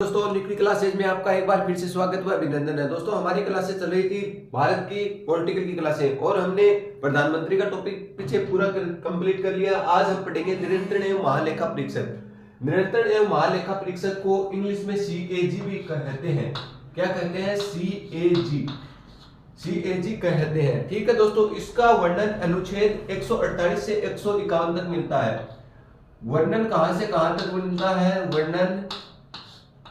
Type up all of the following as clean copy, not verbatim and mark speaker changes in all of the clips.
Speaker 1: दोस्तों निकली क्लासेज में आपका एक बार फिर से स्वागत व अभिनंदन है। दोस्तों हमारी क्लासेज चल रही थी भारत की पॉलिटिकल की क्लासें और हमने प्रधानमंत्री का टॉपिक पीछे पूरा कंप्लीट कर लिया। आज हम पढ़ेंगे नियंत्रण एवं महालेखा परीक्षक। नियंत्रण एवं महालेखा परीक्षक को इंग्लिश में CAG भी कहते हैं। क्या कहते हैं? CAG कहते हैं। ठीक है दोस्तों, इसका वर्णन अनुच्छेद 148 से 151 तक मिलता है। वर्णन कहां से कहां तक मिलता है? वर्णन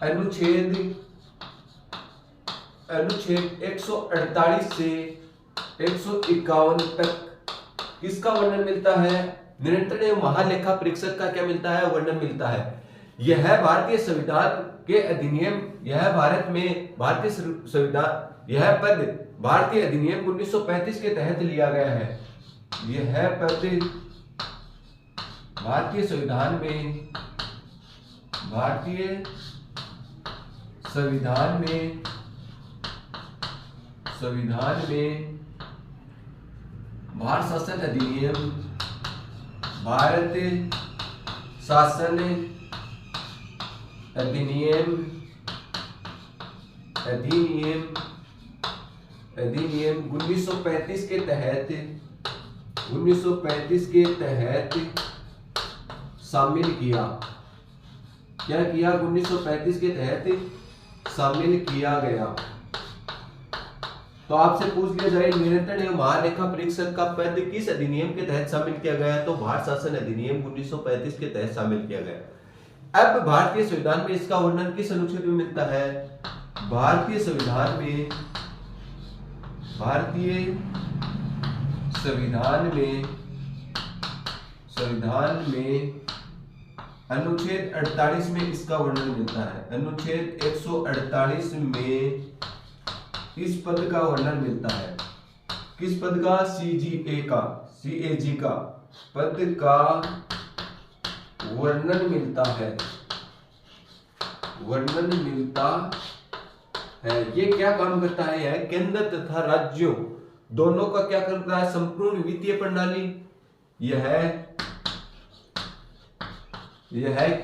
Speaker 1: अनुच्छेद 148 से 151 तक इसका वर्णन मिलता है। नियंत्रण एवं महालेखा परीक्षक का क्या मिलता है? वर्णन मिलता है। यह भारतीय संविधान के अधिनियम, यह भारत में भारतीय संविधान, यह पद भारतीय अधिनियम 1935 के तहत लिया गया है। यह पद भारतीय संविधान में भारत शासन अधिनियम, भारत शासन अधिनियम 1935 के तहत शामिल किया। क्या किया? 1935 के तहत शामिल किया गया। तो आपसे पूछ लिया जाए नियंत्रण एवं महालेखा परीक्षक का पद किस अधिनियम के तहत शामिल किया गया है, तो भारत शासन अधिनियम 1935 के तहत शामिल किया गया। अब भारतीय संविधान में इसका वर्णन किस अनुच्छेद में मिलता है? भारतीय संविधान में अनुच्छेद 48 में इसका वर्णन मिलता है। अनुच्छेद 148 में इस पद का वर्णन मिलता है। किस पद का? CAG का पद का वर्णन मिलता है। ये क्या काम करता है? यह केंद्र तथा राज्यों दोनों का क्या करता है? संपूर्ण वित्तीय प्रणाली। यह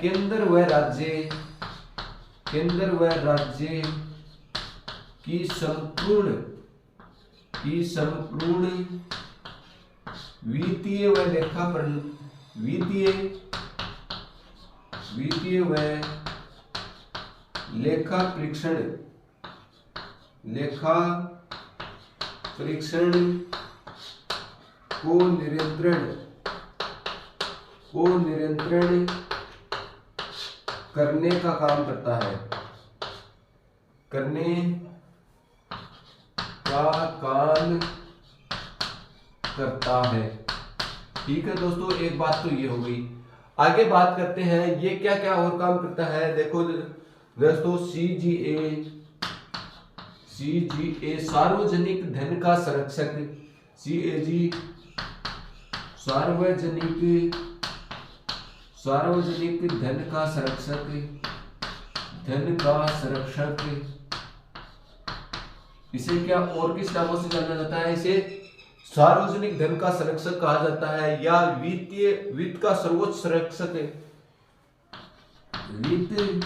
Speaker 1: केंद्र व राज्य की संपूर्ण वित्तीय व लेखा परीक्षण को नियंत्रण करने का काम करता है। ठीक है दोस्तों, एक बात तो ये हो गई। आगे बात करते हैं ये क्या क्या और काम करता है। देखो दोस्तों, CGA सार्वजनिक धन का संरक्षक। CAG सार्वजनिक धन का संरक्षक। इसे क्या और किस नामों से जाना जाता है? इसे सार्वजनिक धन का संरक्षक कहा जाता है, या वित्त का सर्वोच्च संरक्षक। वित्त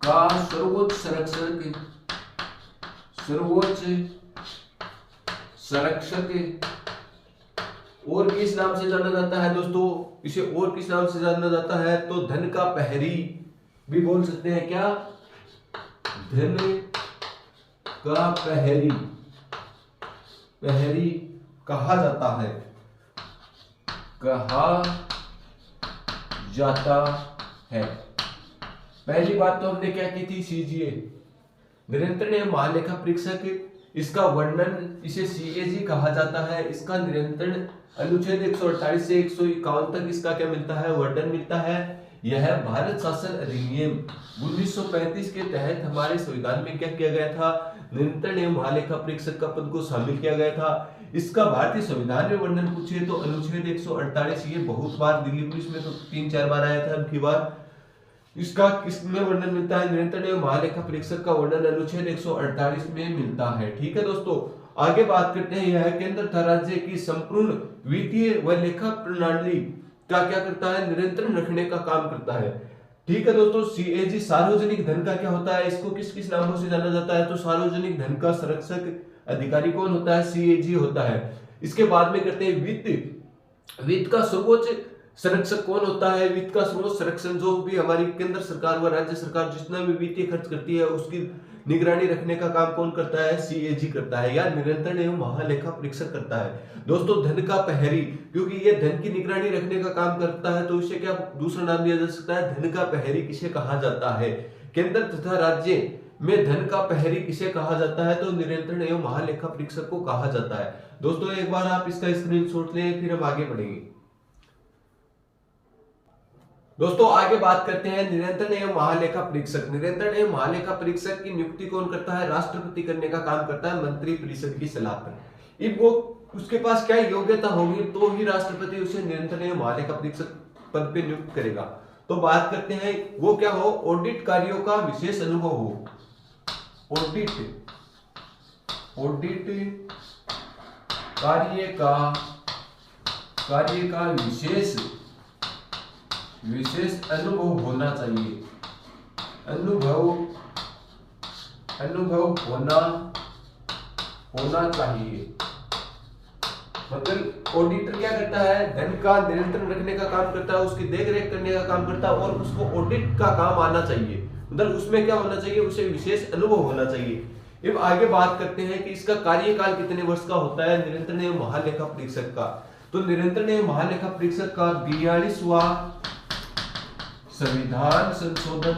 Speaker 1: का सर्वोच्च संरक्षक और किस नाम से जाना जाता है दोस्तों? इसे और किस नाम से जाना जाता है? तो धन का प्रहरी भी बोल सकते हैं। क्या? धन का प्रहरी कहा जाता है। पहली बात तो हमने क्या की थी? CGA नियंत्रण एवं महालेखा परीक्षक, इसका वर्णन इसे CAG कहा जाता है। इसका नियंत्रण अनुच्छेद 148 से 151 तक इसका क्या मिलता है? वर्णन मिलता है। यह भारत शासन अधिनियम 1935 के तहत हमारे संविधान में क्या किया गया था? नियंत्रण एवं महालेखा परीक्षक का पद को शामिल किया गया था। इसका भारतीय संविधान में वर्णन पूछे तो अनुच्छेद 148, ये बहुत बार दिल्ली पुलिस में तो 3-4 बार आया था। अब की बार इसका किसमें वर्णन मिलता है? नियंत्रण एवं महालेखा परीक्षक का वर्णन अनुच्छेद 148 में मिलता है। ठीक है दोस्तों, आगे बात करते हैं। यह केंद्र तथा राज्य की संपूर्ण वित्तीय व लेखा प्रणाली का क्या करता है? नियंत्रण रखने का काम करता है। ठीक है दोस्तों, सीएजी सार्वजनिक धन का क्या होता है, इसको किस किस नामों से जाना जाता है, तो सार्वजनिक धन का संरक्षक अधिकारी कौन होता है, सीएजी होता है। इसके बाद में करते हैं वित्त। वित्त का सर्वोच्च संरक्षक कौन होता है, वित्त का सर्वोच्च संरक्षण जो भी हमारी केंद्र सरकार व राज्य सरकार जितना भी वित्तीय खर्च करती है उसकी निगरानी रखने का काम कौन करता है, सीएजी करता है, या नियंत्रण एवं महालेखा परीक्षक करता है। दोस्तों धन का प्रहरी, क्योंकि ये धन की निगरानी रखने का काम करता है तो इसे क्या दूसरा नाम दिया जा सकता है, धन का प्रहरी किसे कहा जाता है। केंद्र तथा राज्य में धन का प्रहरी किसे कहा जाता है, तो नियंत्रण एवं महालेखा परीक्षक को कहा जाता है। दोस्तों एक बार आप इसका स्क्रीनशॉट लें, फिर हम आगे बढ़ेंगे। दोस्तों आगे बात करते हैं नियंत्रण एवं महालेखा परीक्षक। नियंत्रण एवं महालेखा परीक्षक की नियुक्ति कौन करता है, राष्ट्रपति करने का काम करता है मंत्री परिषद की सलाह पर। अब वो उसके पास क्या योग्यता होगी तो ही राष्ट्रपति उसे नियंत्रण एवं महालेखा परीक्षक पद पे नियुक्त करेगा। तो बात करते हैं वो क्या हो, ऑडिट कार्यों का विशेष अनुभव हो। ऑडिट कार्य का विशेष अनुभव होना चाहिए। अनुभव होना चाहिए। मतलब ऑडिटर क्या करता है, धन का नियंत्रण रखने का काम करता है, उसकी देख रेख करने का काम करता है और उसको ऑडिट का काम आना चाहिए। मतलब उसमें क्या होना चाहिए, उसे विशेष अनुभव होना चाहिए। अब आगे बात करते हैं कि इसका कार्यकाल कितने वर्ष का होता है नियंत्रण एवं महालेखा परीक्षक का। तो नियंत्रण एवं महालेखा परीक्षक का 42वां संविधान संशोधन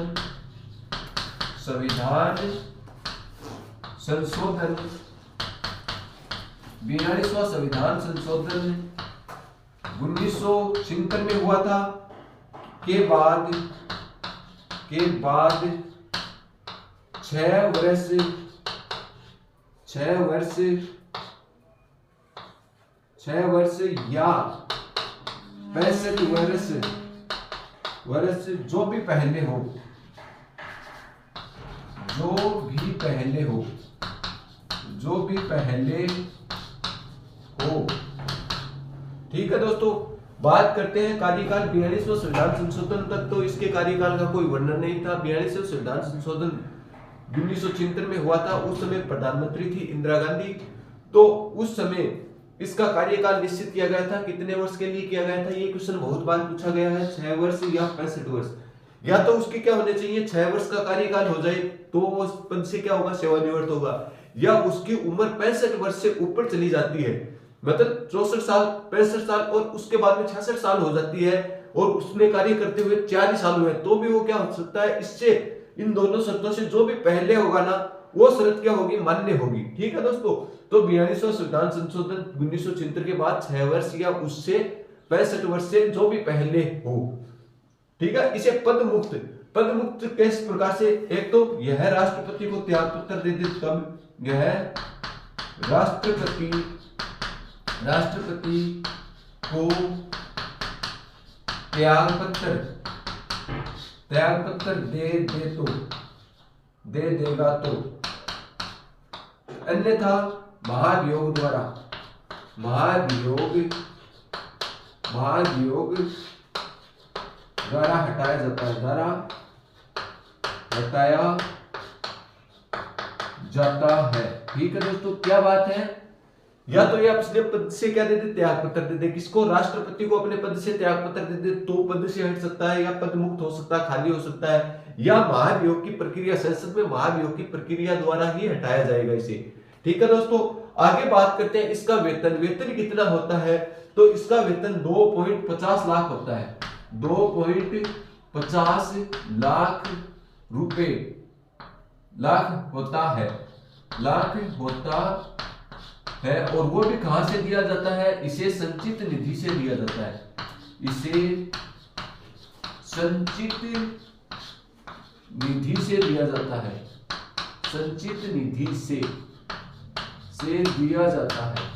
Speaker 1: 42वां संविधान संशोधन 1976 में हुआ था। के बाद 6 वर्ष या 65 वर्ष जो भी पहले हो, ठीक है दोस्तों। बात करते हैं कार्यकाल 42वां संविधान संशोधन तक, तो इसके कार्यकाल का कोई वर्णन नहीं था। 42वां संविधान संशोधन 1976 में हुआ था, उस समय प्रधानमंत्री थी इंदिरा गांधी। तो उस समय इसका कार्यकाल निश्चित किया गया था, कितने वर्ष के लिए किया गया था, ये क्वेश्चन बहुत बार पूछा गया है, 6 वर्ष या 65 वर्ष। या तो उसके क्या होने चाहिए, 6 वर्ष का कार्यकाल हो जाए तो वो पद से क्या होगा, सेवानिवृत्त होगा, या उसकी उम्र 65 वर्ष से ऊपर चली जाती है, मतलब 64 साल 65 साल और उसके बाद में 66 साल हो जाती है और उसने कार्य करते हुए 4 साल हुए, तो भी वो क्या हो सकता है, इससे इन दोनों शर्तों से जो भी पहले होगा ना वो शर्त क्या होगी, मान्य होगी। ठीक है दोस्तों, तो 42वां संविधान संशोधन 1976 के बाद 6 वर्ष या उससे 65 वर्ष से जो भी पहले हो, ठीक है। इसे पद मुक्त किस प्रकार से, एक तो यह राष्ट्रपति को त्याग पत्र दे दे, तब यह राष्ट्रपति को त्याग पत्र दे देगा तो, अन्यथा महाभियोग द्वारा हटाया जाता है। ठीक है दोस्तों, क्या बात है, या तो ये अपने पद से क्या दे दे, त्याग पत्र दे दे, किसको, राष्ट्रपति को अपने पद से त्याग पत्र दे दे तो पद से हट सकता है, या पद मुक्त हो सकता है, खाली हो सकता है, या महाभियोग की प्रक्रिया, संसद में महाभियोग की प्रक्रिया द्वारा ही हटाया जाएगा इसे। ठीक है दोस्तों, आगे बात करते हैं इसका वेतन कितना होता है। तो इसका वेतन 2.50 लाख होता है, 2.50 लाख रुपए होता है। और वो भी कहां से दिया जाता है, इसे संचित निधि से दिया जाता है, इसे संचित निधि से दिया जाता है, संचित निधि से दिया जाता है।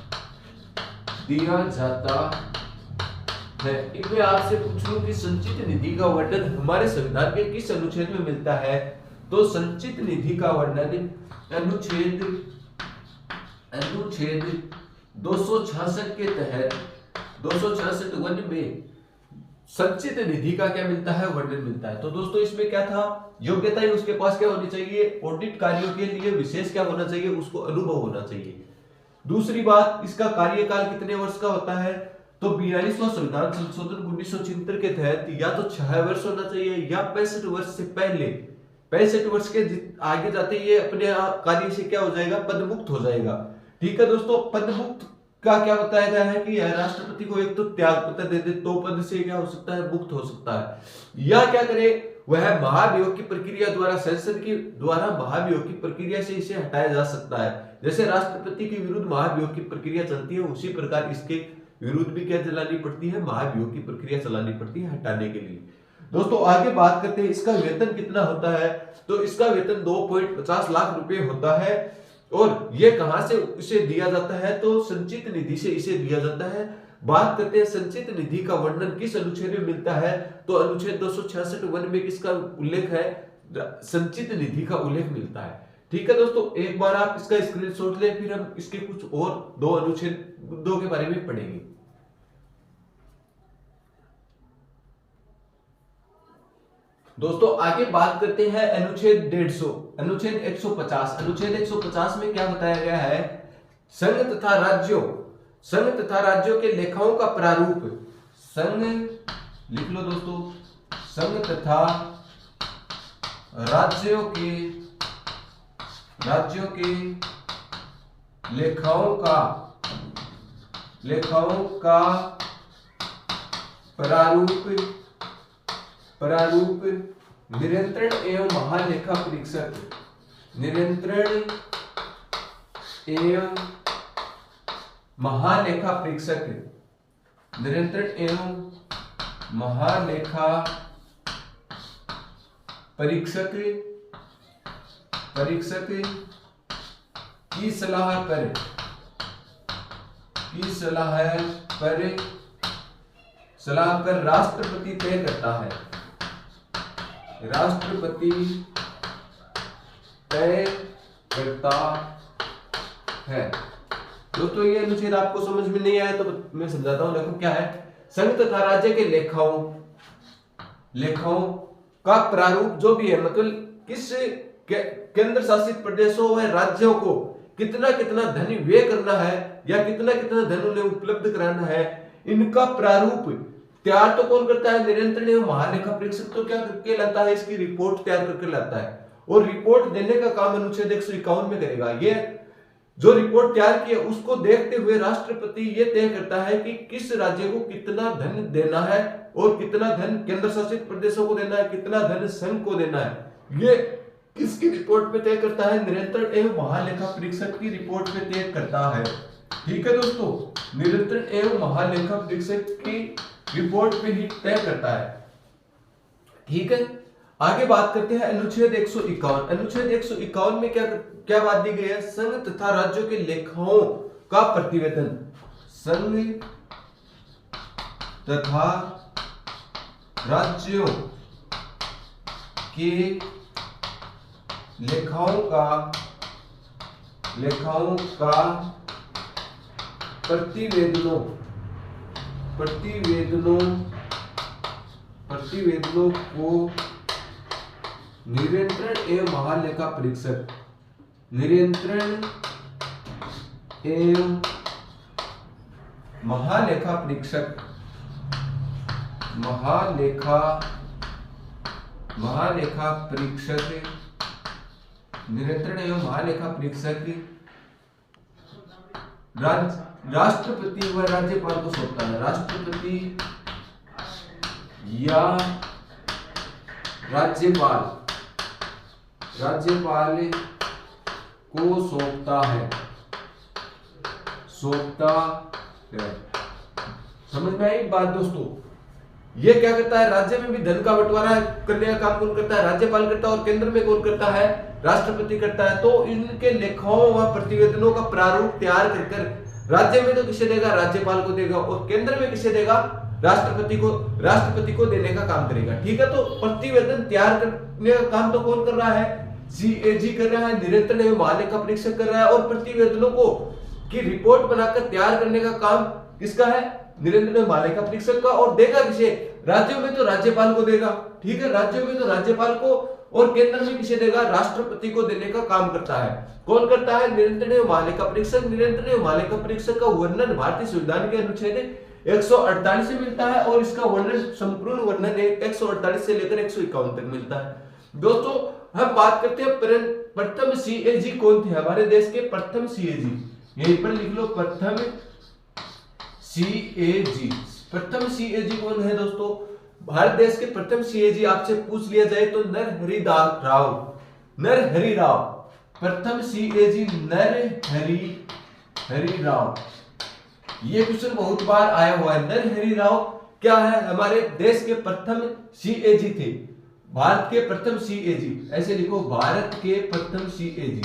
Speaker 1: एक मैं आपसे पूछ लूं कि संचित निधि का वर्णन हमारे संविधान के किस अनुच्छेद में मिलता है, तो संचित निधि का वर्णन अनुच्छेद 266 के तहत 266 वन में संचित निधि का क्या मिलता है, वर्णन मिलता है। तो दोस्तों इसमें क्या था, योग्यता ही उसके पास क्या होनी चाहिए, ऑडिट कार्यों के लिए विशेष क्या होना चाहिए, उसको अनुभव होना चाहिए। दूसरी बात, इसका कार्यकाल कितने वर्ष का होता है, तो 42वां संविधान संशोधन 1976 के तहत या तो 6 वर्ष होना चाहिए या 65 वर्ष से पहले। 65 वर्ष के आगे जाते ये अपने कार्य से क्या हो जाएगा, पदमुक्त हो जाएगा। ठीक है दोस्तों, पदमुक्त का क्या बताया गया है कि राष्ट्रपति को एक तो त्याग पत्र दे दे तो पद से क्या हो सकता है, मुक्त हो सकता है, या क्या करे, वह महाभियोग की प्रक्रिया द्वारा, संसद के द्वारा महाभियोग की प्रक्रिया से इसे हटाया जा सकता है। जैसे राष्ट्रपति के विरुद्ध महाभियोग की प्रक्रिया चलती है, उसी प्रकार इसके विरुद्ध भी क्या चलानी पड़ती है, महाभियोग की प्रक्रिया चलानी पड़ती है हटाने के लिए। दोस्तों आगे बात करते हैं इसका वेतन कितना होता है, तो इसका वेतन 2.50 लाख रुपए होता है। और ये कहां से इसे दिया जाता है, तो संचित निधि से इसे दिया जाता है। बात करते हैं संचित निधि का वर्णन किस अनुच्छेद में मिलता है, तो अनुच्छेद 266(1) में किसका उल्लेख है, संचित निधि का उल्लेख मिलता है। ठीक है दोस्तों, एक बार आप इसका स्क्रीनशॉट लें, फिर हम इसके कुछ और दो अनुच्छेदों के बारे में पढ़ेंगे। दोस्तों आगे बात करते हैं अनुच्छेद 150, अनुच्छेद 150। अनुच्छेद 150 में क्या बताया गया है, संघ तथा राज्यों के लेखाओं का प्रारूप। संघ लिख लो दोस्तों, संघ तथा राज्यों के लेखाओं का प्रारूप नियंत्रण एवं महालेखा परीक्षक, नियंत्रण एवं महालेखा परीक्षक की सलाह पर राष्ट्रपति तय करता है, राष्ट्रपति तय करता है। दोस्तों ये अनुच्छेद आपको समझ में नहीं आया तो मैं समझाता हूं, देखो क्या है, संघ तथा राज्य के लेखाओं का प्रारूप जो भी है, मतलब किस केंद्र शासित प्रदेशों व राज्यों को कितना कितना धन व्यय करना है या कितना कितना धन उन्हें उपलब्ध कराना है, इनका प्रारूप तैयार तो कौन करता है, नियंत्रण एवं महालेखा परीक्षक तो क्या करके लाता है, इसकी रिपोर्ट तैयार करके लाता है। और रिपोर्ट देने का काम अनुच्छेद 151 में करेगा। ये जो रिपोर्ट तैयार की है उसको देखते हुए राष्ट्रपति ये तय करता है कि किस राज्य को कितना धन देना है और कितना धन केंद्र शासित प्रदेशों को देना है, कितना धन संघ को देना है। ये किसकी रिपोर्ट पे तय करता है, नियंत्रण एवं महालेखा परीक्षक की रिपोर्ट पे तय करता है। ठीक है दोस्तों, नियंत्रण एवं महालेखा परीक्षक की रिपोर्ट पे ही तय करता है। ठीक है, आगे बात करते हैं अनुच्छेद 151। अनुच्छेद 151 में क्या बात दी गई है, संघ तथा राज्यों के लेखाओं का प्रतिवेदन। संघ तथा राज्यों के लेखाओं का प्रतिवेदनों को नियंत्रण एवं महालेखा परीक्षक, नियंत्रण एवं महालेखा परीक्षक नियंत्रण एवं महालेखा परीक्षक राष्ट्रपति व राज्यपाल को सौंपता है। राष्ट्रपति या राज्यपाल को सौंपता है। समझ में आई बात दोस्तों? ये क्या करता है, राज्य में भी धन का बंटवारा करने का काम कौन करता है, राज्यपाल करता है। और केंद्र में कौन करता है, राष्ट्रपति करता है। तो इनके लेखाओं व प्रतिवेदनों का प्रारूप तैयार कर राज्य में तो किसे देगा, राज्यपाल को देगा, और केंद्र में किसे देगा, राष्ट्रपति को देने का काम करेगा। ठीक है, तो प्रतिवेदन तैयार करने का काम तो कौन कर रहा है, सीएजी कर रहा है, नियंत्रण एवं महालेखा परीक्षक कर रहा है। और प्रतिवेदनों को की रिपोर्ट बनाकर तैयार करने का काम किसका है, निरंतर महालेखा परीक्षक का, और देगा किसे? राज्यों में तो राज्यपाल को देगा, ठीक है, राज्यों में तो राज्यपाल को, और केंद्र में किसे देगा? राष्ट्रपति को देने का काम करता है। कौन करता है? निरंतर महालेखा परीक्षक। निरंतर महालेखा परीक्षक का वर्णन भारतीय संविधान के अनुच्छेद 148 से मिलता है, और इसका वर्णन, संपूर्ण वर्णन 148 से लेकर 151 तक मिलता है। दोस्तों हम बात करते हैं प्रथम सीएजी कौन थे हमारे देश के? प्रथम सीएजी, यहीं पर लिख लो, प्रथम सीएजी। प्रथम सीएजी कौन है दोस्तों? भारत देश के प्रथम सीएजी आपसे पूछ लिया जाए तो नरहरि राव, नरहरि राव, प्रथम सीएजी नरहरि राव। ये क्वेश्चन बहुत बार आया हुआ है। नरहरि राव क्या है? हमारे देश के प्रथम सीएजी थे, भारत के प्रथम सीएजी, ऐसे लिखो, भारत के प्रथम सीएजी।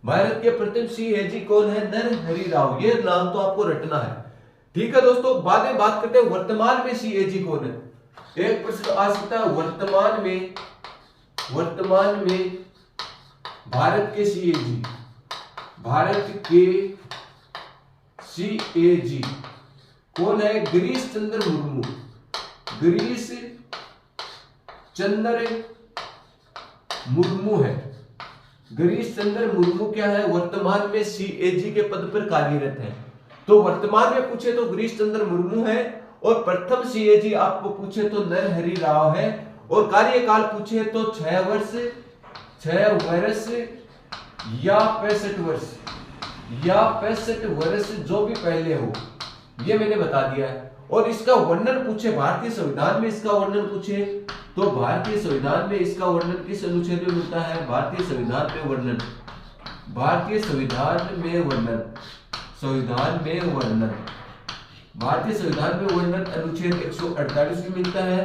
Speaker 1: भारत के प्रथम सीएजी कौन है? नरहरि राव। ये नाम तो आपको रटना है, ठीक है दोस्तों। बाद में बात करते हैं वर्तमान में सीएजी कौन है। एक प्रश्न आ सकता है, वर्तमान में भारत के सीएजी, भारत के सीएजी कौन है? गिरीश चंद्र मुर्मू। गिरीश चंद्र मुर्मू है। गिरीश चंद्र मुर्मू क्या है? वर्तमान में सीएजी के पद पर कार्यरत है। तो वर्तमान में पूछे तो गिरीश चंद्र मुर्मू है, और प्रथम सीएजी आपको पूछे तो नरहरि राव है, और कार्यकाल पूछे तो 6 वर्ष या 65 वर्ष, या 65 वर्ष, जो भी पहले हो, ये मैंने बता दिया है। और इसका वर्णन पूछे भारतीय संविधान में, इसका वर्णन पूछे तो भारतीय संविधान में इसका वर्णन किस अनुच्छेद में मिलता है? भारतीय संविधान में वर्णन, भारतीय संविधान में वर्णन, संविधान में वर्णन, भारतीय संविधान में वर्णन अनुच्छेद 148 में मिलता है।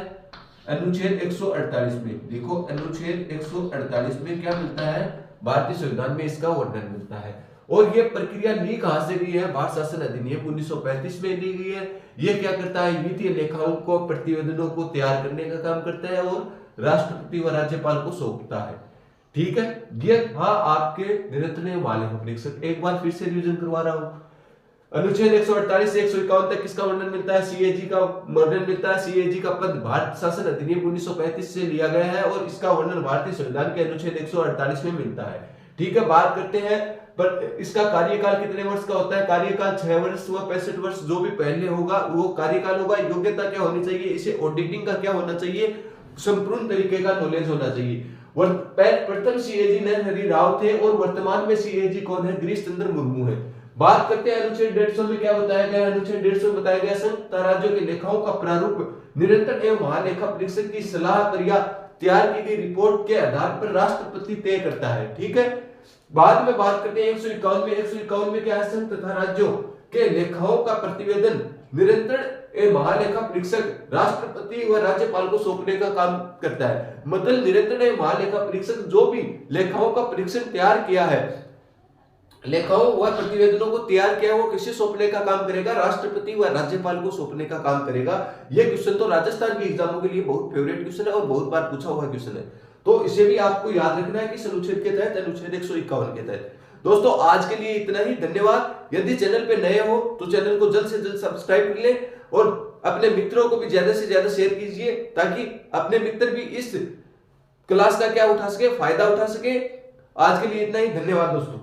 Speaker 1: अनुच्छेद 148 में देखो, अनुच्छेद 148 में क्या मिलता है? भारतीय संविधान में इसका वर्णन मिलता है। और ये प्रक्रिया ली कहां से गई है? भारत शासन अधिनियम 1935 में ली गई है। ये क्या करता है? वित्तीय लेखाओं को, प्रतिवेदनों को तैयार करने का काम करता है, और राष्ट्रपति व राज्यपाल को सौंपता है, ठीक है। ये था आपके निरंतर महालेखा परीक्षक। एक बार फिर से रिवीजन करवा रहा हूं। अनुच्छेद 148 से 151 तक किसका वर्णन मिलता है? सीएजी का वर्णन मिलता है। सीएजी का पद भारत शासन अधिनियम 1935 से लिया गया है, और इसका वर्णन भारतीय संविधान के अनुच्छेद 148 में मिलता है, ठीक है। बात करते हैं पर इसका कार्यकाल कितने वर्ष का होता है? कार्यकाल 6 वर्ष व 65 वर्ष, जो भी पहले होगा वो कार्यकाल होगा। योग्यता क्या होनी चाहिए? इसे ऑडिटिंग का क्या होना चाहिए? संपूर्ण तरीके का नॉलेज होना चाहिए। प्रथम सीएजी नरहरि राव थे, और वर्तमान में सीएजी कौन है? गिरीश चंद्र मुर्मू है। बात करते हैं अनुच्छेद 150 में क्या बताया गया? अनुच्छेद 150 में बताया गया, संयुक्त राज्यों के लेखाओं का प्रारूप निरंतर एवं महालेखा परीक्षक की सलाह पर या तैयार की गई रिपोर्ट के आधार पर राष्ट्रपति तय करता है, ठीक है। बाद में बात करते हैं 151 में क्या है? संघ तथा राज्यों के लेखाओं का प्रतिवेदन निरंतर महालेखा परीक्षक राष्ट्रपति व राज्यपाल को सौंपने का काम करता है। मतलब निरंतर महालेखा परीक्षक जो भी लेखाओं का परीक्षण तैयार किया है, लेखाओं व प्रतिवेदनों को तैयार किया, वो किसे सौंपने का काम करेगा? राष्ट्रपति व राज्यपाल को सौंपने का काम करेगा। ये क्वेश्चन तो राजस्थान की एग्जामों के लिए बहुत फेवरेट क्वेश्चन है, और बहुत बार पूछा हुआ क्वेश्चन है, तो इसे भी आपको याद रखना है कि अनुच्छेद के तहत, अनुच्छेद 151 के तहत। दोस्तों आज के लिए इतना ही, धन्यवाद। यदि चैनल पे नए हो तो चैनल को जल्द से जल्द सब्सक्राइब कर ले, और अपने मित्रों को भी ज्यादा से ज्यादा शेयर कीजिए, ताकि अपने मित्र भी इस क्लास का क्या उठा सके? फायदा उठा सके। आज के लिए इतना ही, धन्यवाद दोस्तों।